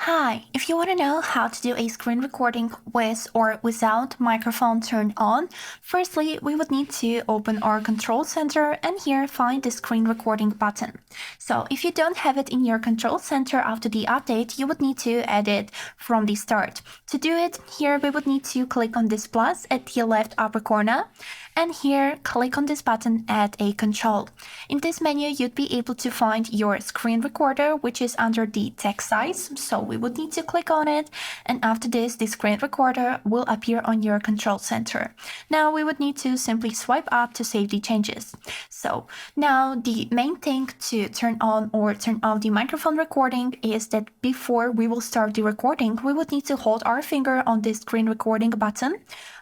Hi, if you want to know how to do a screen recording with or without microphone turned on, firstly, we would need to open our control center and here find the screen recording button. So if you don't have it in your control center after the update, you would need to add it from the start. To do it, here we would need to click on this plus at the left upper corner and here click on this button Add a control. In this menu, you'd be able to find your screen recorder, which is under the text size. So we would need to click on it, and after this, the screen recorder will appear on your control center. Now we would need to simply swipe up to save the changes. So now the main thing to turn on or turn off the microphone recording is that before we will start the recording, we would need to hold our finger on this screen recording button.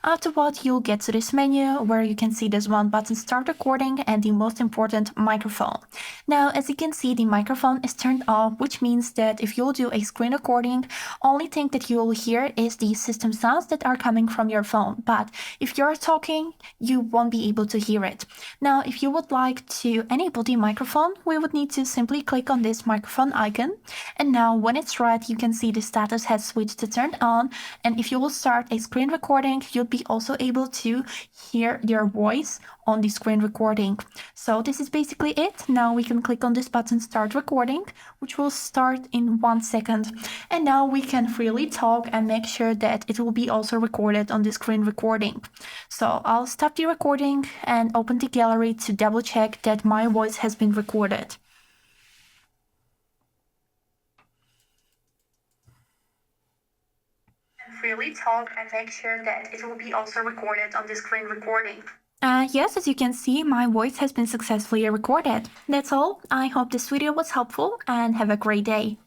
Afterward, you'll get to this menu where you can see this one button, start recording, and the most important, microphone. Now, as you can see, the microphone is turned off, which means that if you'll do a screen recording, only thing that you'll hear is the system sounds that are coming from your phone. But if you're talking, you won't be able to hear it. Now, if you would like to enable the microphone, we would need to simply click on this microphone icon. And now when it's red, you can see the status has switched to turned on. And if you will start a screen recording, you'll be also able to hear your voice on the screen recording. So this is basically it. Now we can click on this button, start recording, which will start in 1 second. And now we can freely talk and make sure that it will be also recorded on the screen recording. So I'll stop the recording and open the gallery to double check that my voice has been recorded. Freely talk and make sure that it will be also recorded on the screen recording. Yes, as you can see, my voice has been successfully recorded. That's all. I hope this video was helpful and have a great day.